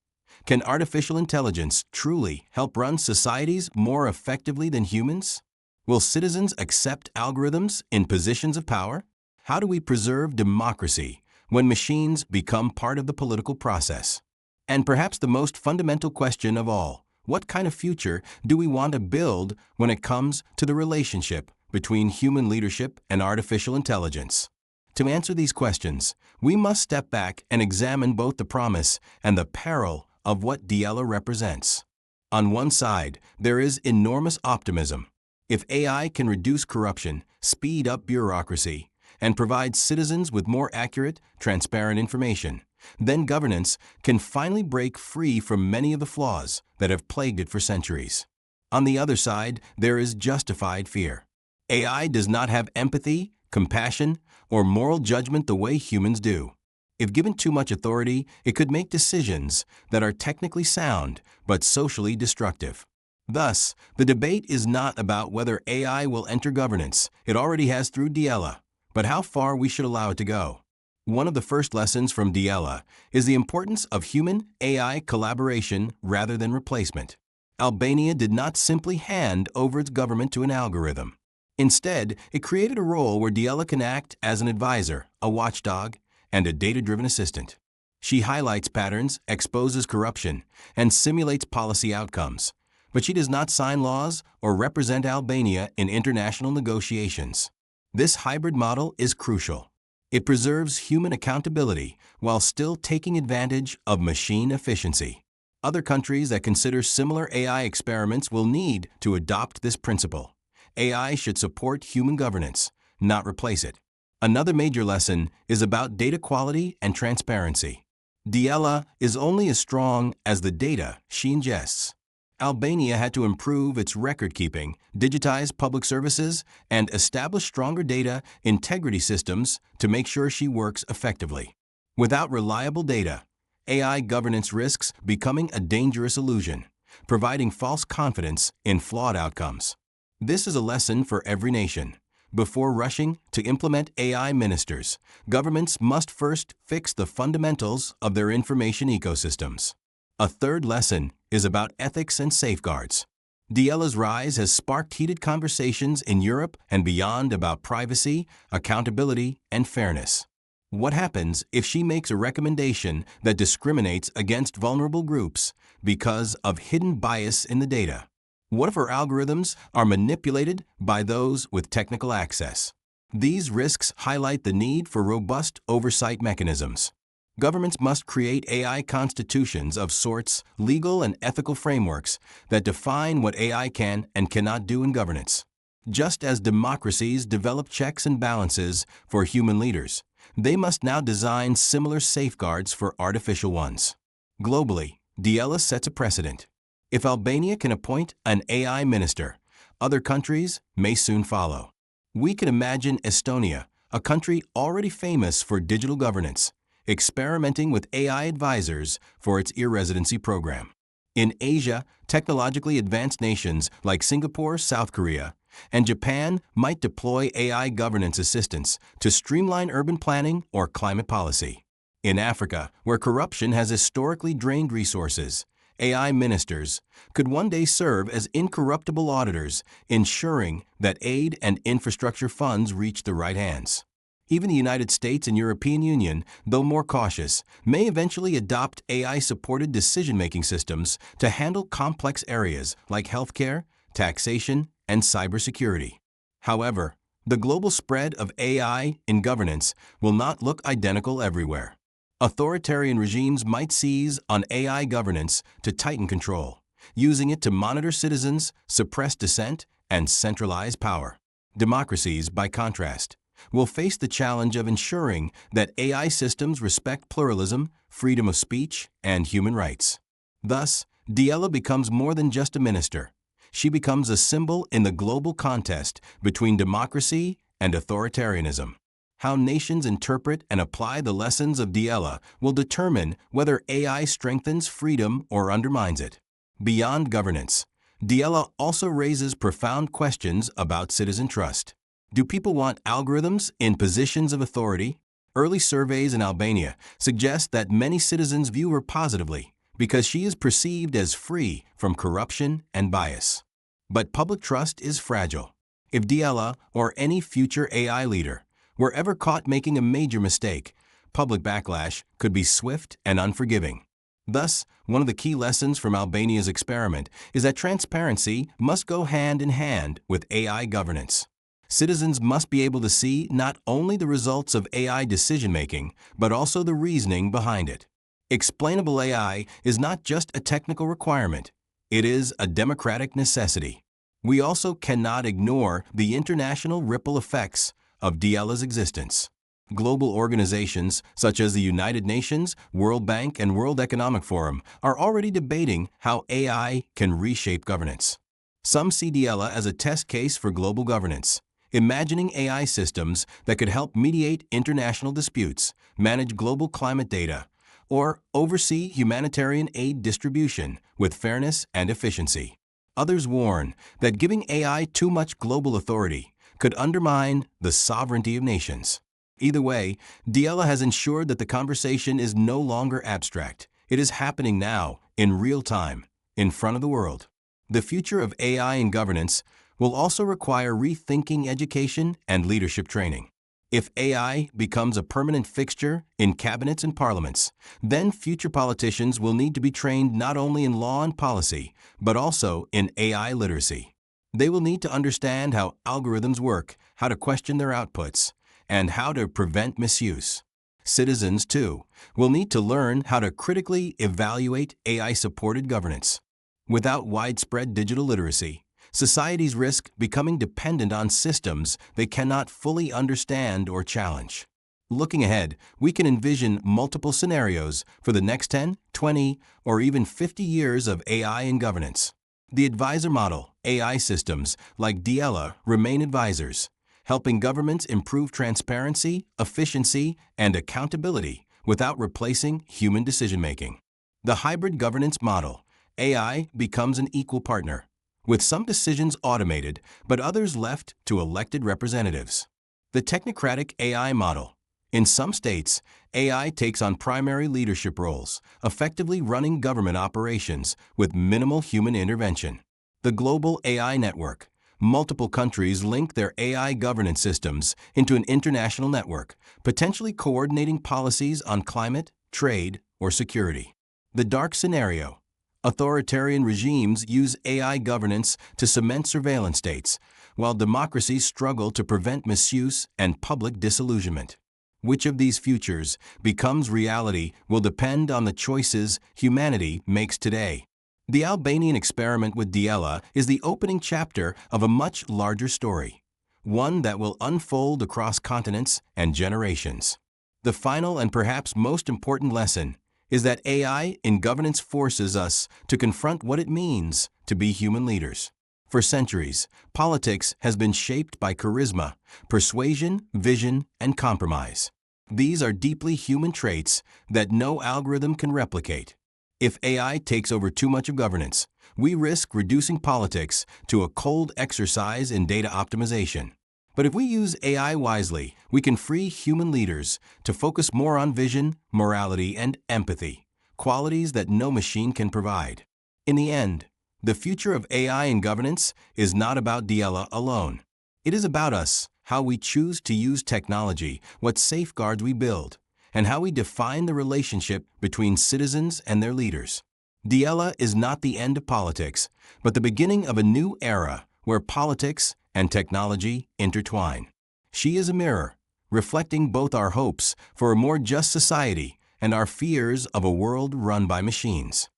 Can artificial intelligence truly help run societies more effectively than humans? Will citizens accept algorithms in positions of power? How do we preserve democracy when machines become part of the political process? And perhaps the most fundamental question of all: what kind of future do we want to build when it comes to the relationship between human leadership and artificial intelligence? To answer these questions, we must step back and examine both the promise and the peril of what Diella represents. On one side, there is enormous optimism. If AI can reduce corruption, speed up bureaucracy, and provide citizens with more accurate, transparent information, then governance can finally break free from many of the flaws that have plagued it for centuries. On the other side, there is justified fear. AI does not have empathy, compassion, or moral judgment the way humans do. If given too much authority, it could make decisions that are technically sound but socially destructive. Thus, the debate is not about whether AI will enter governance, it already has through Diella, but how far we should allow it to go. One of the first lessons from Diella is the importance of human-AI collaboration rather than replacement. Albania did not simply hand over its government to an algorithm. Instead, it created a role where Diella can act as an advisor, a watchdog, and a data-driven assistant. She highlights patterns, exposes corruption, and simulates policy outcomes. But she does not sign laws or represent Albania in international negotiations. This hybrid model is crucial. It preserves human accountability while still taking advantage of machine efficiency. Other countries that consider similar AI experiments will need to adopt this principle. AI should support human governance, not replace it. Another major lesson is about data quality and transparency. Diella is only as strong as the data she ingests. Albania had to improve its record-keeping, digitize public services, and establish stronger data integrity systems to make sure she works effectively. Without reliable data, AI governance risks becoming a dangerous illusion, providing false confidence in flawed outcomes. This is a lesson for every nation. Before rushing to implement AI ministers, governments must first fix the fundamentals of their information ecosystems. A third lesson is about ethics and safeguards. Diella's rise has sparked heated conversations in Europe and beyond about privacy, accountability, and fairness. What happens if she makes a recommendation that discriminates against vulnerable groups because of hidden bias in the data? What if her algorithms are manipulated by those with technical access? These risks highlight the need for robust oversight mechanisms. Governments must create AI constitutions of sorts, legal and ethical frameworks that define what AI can and cannot do in governance. Just as democracies develop checks and balances for human leaders, they must now design similar safeguards for artificial ones. Globally, Diella sets a precedent. If Albania can appoint an AI minister, other countries may soon follow. We can imagine Estonia, a country already famous for digital governance, experimenting with AI advisors for its e-residency program. In Asia, technologically advanced nations like Singapore, South Korea, and Japan might deploy AI governance assistants to streamline urban planning or climate policy. In Africa, where corruption has historically drained resources, AI ministers could one day serve as incorruptible auditors, ensuring that aid and infrastructure funds reach the right hands. Even the United States and European Union, though more cautious, may eventually adopt AI-supported decision-making systems to handle complex areas like healthcare, taxation, and cybersecurity. However, the global spread of AI in governance will not look identical everywhere. Authoritarian regimes might seize on AI governance to tighten control, using it to monitor citizens, suppress dissent, and centralize power. Democracies, by contrast, will face the challenge of ensuring that AI systems respect pluralism, freedom of speech, and human rights. Thus, Diella becomes more than just a minister. She becomes a symbol in the global contest between democracy and authoritarianism. How nations interpret and apply the lessons of Diella will determine whether AI strengthens freedom or undermines it. Beyond governance, Diella also raises profound questions about citizen trust. Do people want algorithms in positions of authority? Early surveys in Albania suggest that many citizens view her positively because she is perceived as free from corruption and bias. But public trust is fragile. If Diella or any future AI leader were ever caught making a major mistake, public backlash could be swift and unforgiving. Thus, one of the key lessons from Albania's experiment is that transparency must go hand in hand with AI governance. Citizens must be able to see not only the results of AI decision-making, but also the reasoning behind it. Explainable AI is not just a technical requirement, it is a democratic necessity. We also cannot ignore the international ripple effects of Diella's existence. Global organizations such as the United Nations, World Bank, and World Economic Forum are already debating how AI can reshape governance. Some see Diella as a test case for global governance, imagining AI systems that could help mediate international disputes, manage global climate data, or oversee humanitarian aid distribution with fairness and efficiency. Others warn that giving AI too much global authority could undermine the sovereignty of nations. Either way, Diella has ensured that the conversation is no longer abstract. It is happening now, in real time, in front of the world. The future of AI in governance will also require rethinking education and leadership training. If AI becomes a permanent fixture in cabinets and parliaments, then future politicians will need to be trained not only in law and policy, but also in AI literacy. They will need to understand how algorithms work, how to question their outputs, and how to prevent misuse. Citizens, too, will need to learn how to critically evaluate AI-supported governance. Without widespread digital literacy, societies risk becoming dependent on systems they cannot fully understand or challenge. Looking ahead, we can envision multiple scenarios for the next 10, 20, or even 50 years of AI in governance. The advisor model, AI systems like Diella remain advisors, helping governments improve transparency, efficiency, and accountability without replacing human decision-making. The hybrid governance model, AI becomes an equal partner, with some decisions automated but others left to elected representatives. The technocratic AI model. In some states, AI takes on primary leadership roles, effectively running government operations with minimal human intervention. The global AI network. Multiple countries link their AI governance systems into an international network, potentially coordinating policies on climate, trade, or security. The dark scenario. Authoritarian regimes use AI governance to cement surveillance states, while democracies struggle to prevent misuse and public disillusionment. Which of these futures becomes reality will depend on the choices humanity makes today. The Albanian experiment with Diella is the opening chapter of a much larger story, one that will unfold across continents and generations. The final and perhaps most important lesson is that AI in governance forces us to confront what it means to be human leaders. For centuries, politics has been shaped by charisma, persuasion, vision, and compromise. These are deeply human traits that no algorithm can replicate. If AI takes over too much of governance, we risk reducing politics to a cold exercise in data optimization. But if we use AI wisely, we can free human leaders to focus more on vision, morality, and empathy, qualities that no machine can provide. In the end, the future of AI in governance is not about Diella alone. It is about us, how we choose to use technology, what safeguards we build, and how we define the relationship between citizens and their leaders. Diella is not the end of politics, but the beginning of a new era where politics and technology intertwine. She is a mirror, reflecting both our hopes for a more just society and our fears of a world run by machines.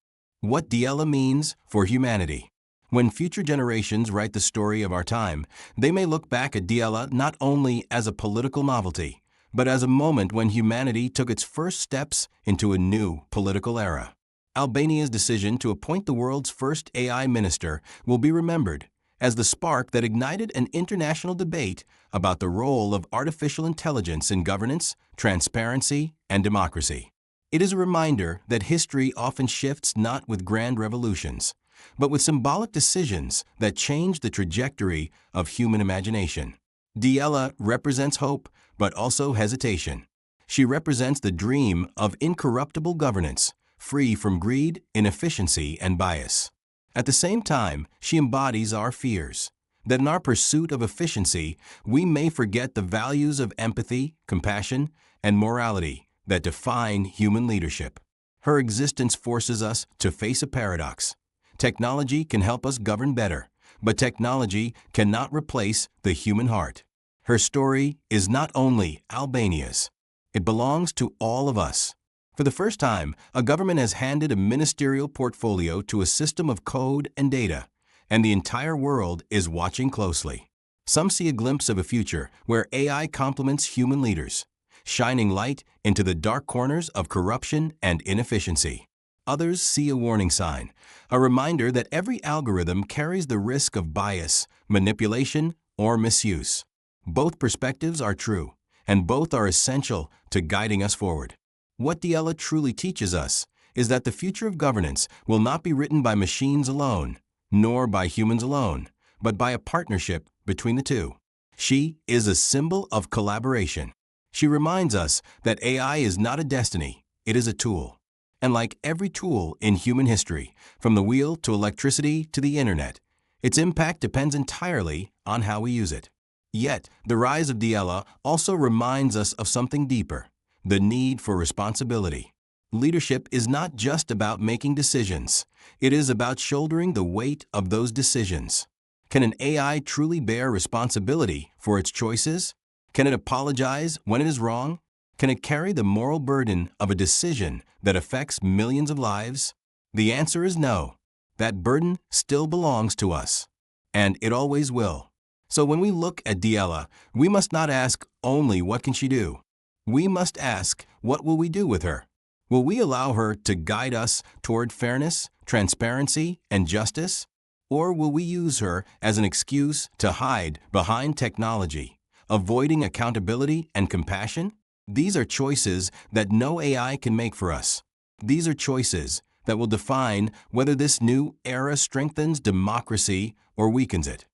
What Diella means for humanity. When future generations write the story of our time, they may look back at Diella not only as a political novelty, but as a moment when humanity took its first steps into a new political era. Albania's decision to appoint the world's first AI minister will be remembered as the spark that ignited an international debate about the role of artificial intelligence in governance, transparency, and democracy. It is a reminder that history often shifts not with grand revolutions, but with symbolic decisions that change the trajectory of human imagination. Diella represents hope, but also hesitation. She represents the dream of incorruptible governance, free from greed, inefficiency, and bias. At the same time, she embodies our fears, that in our pursuit of efficiency, we may forget the values of empathy, compassion, and morality that define human leadership. Her existence forces us to face a paradox. Technology can help us govern better, but technology cannot replace the human heart. Her story is not only Albania's. It belongs to all of us. For the first time, a government has handed a ministerial portfolio to a system of code and data, and the entire world is watching closely. Some see a glimpse of a future where AI complements human leaders, shining light into the dark corners of corruption and inefficiency. Others see a warning sign, a reminder that every algorithm carries the risk of bias, manipulation, or misuse. Both perspectives are true, and both are essential to guiding us forward. What Diella truly teaches us is that the future of governance will not be written by machines alone, nor by humans alone, but by a partnership between the two. She is a symbol of collaboration. She reminds us that AI is not a destiny, it is a tool. And like every tool in human history, from the wheel to electricity to the internet, its impact depends entirely on how we use it. Yet, the rise of Diella also reminds us of something deeper: the need for responsibility. Leadership is not just about making decisions. It is about shouldering the weight of those decisions. Can an AI truly bear responsibility for its choices? Can it apologize when it is wrong? Can it carry the moral burden of a decision that affects millions of lives? The answer is no. That burden still belongs to us, and it always will. So when we look at Diella, we must not ask only what can she do. We must ask, what will we do with her? Will we allow her to guide us toward fairness, transparency, and justice? Or will we use her as an excuse to hide behind technology, avoiding accountability and compassion? These are choices that no AI can make for us. These are choices that will define whether this new era strengthens democracy or weakens it.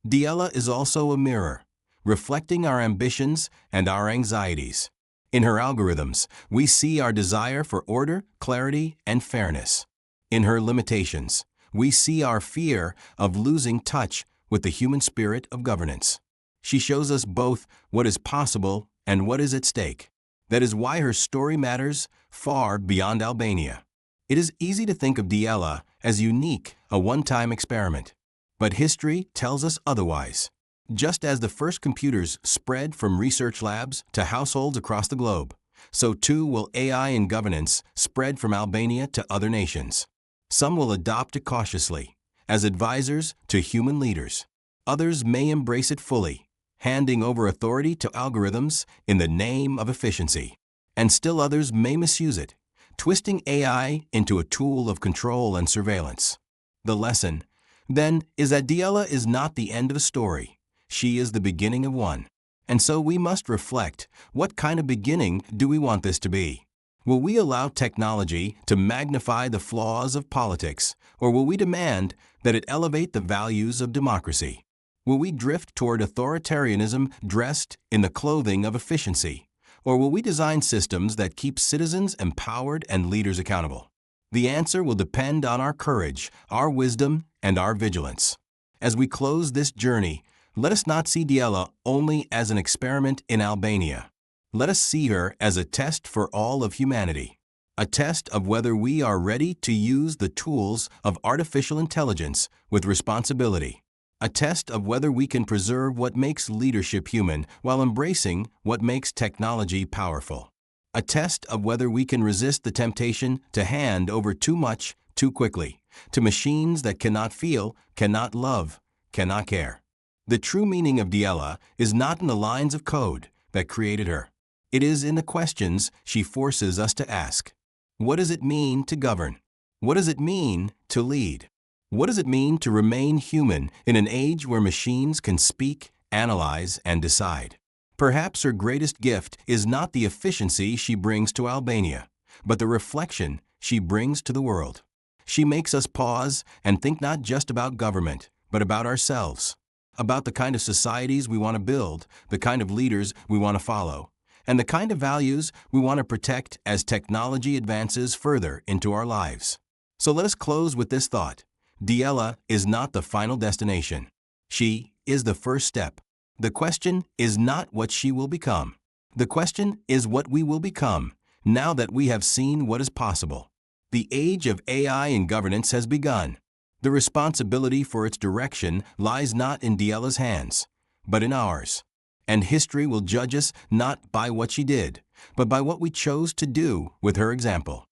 Diella is also a mirror, reflecting our ambitions and our anxieties. In her algorithms, we see our desire for order, clarity, and fairness. In her limitations, we see our fear of losing touch with the human spirit of governance. She shows us both what is possible and what is at stake. That is why her story matters far beyond Albania. It is easy to think of Diella as unique, a one-time experiment. But history tells us otherwise. Just as the first computers spread from research labs to households across the globe, so too will AI in governance spread from Albania to other nations. Some will adopt it cautiously, as advisors to human leaders. Others may embrace it fully, handing over authority to algorithms in the name of efficiency. And still others may misuse it, twisting AI into a tool of control and surveillance. The lesson, then, is that Diella is not the end of a story. She is the beginning of one. And so we must reflect, what kind of beginning do we want this to be? Will we allow technology to magnify the flaws of politics, or will we demand that it elevate the values of democracy? Will we drift toward authoritarianism dressed in the clothing of efficiency, or will we design systems that keep citizens empowered and leaders accountable? The answer will depend on our courage, our wisdom, and our vigilance. As we close this journey, let us not see Diella only as an experiment in Albania. Let us see her as a test for all of humanity, a test of whether we are ready to use the tools of artificial intelligence with responsibility, a test of whether we can preserve what makes leadership human while embracing what makes technology powerful, a test of whether we can resist the temptation to hand over too much too quickly to machines that cannot feel, cannot love, cannot care. The true meaning of Diella is not in the lines of code that created her. It is in the questions she forces us to ask. What does it mean to govern? What does it mean to lead? What does it mean to remain human in an age where machines can speak, analyze, and decide? Perhaps her greatest gift is not the efficiency she brings to Albania, but the reflection she brings to the world. She makes us pause and think not just about government, but about ourselves, about the kind of societies we want to build, the kind of leaders we want to follow, and the kind of values we want to protect as technology advances further into our lives. So let us close with this thought. Diella is not the final destination. She is the first step. The question is not what she will become. The question is what we will become, now that we have seen what is possible. The age of AI in governance has begun. The responsibility for its direction lies not in Diella's hands, but in ours. And history will judge us not by what she did, but by what we chose to do with her example.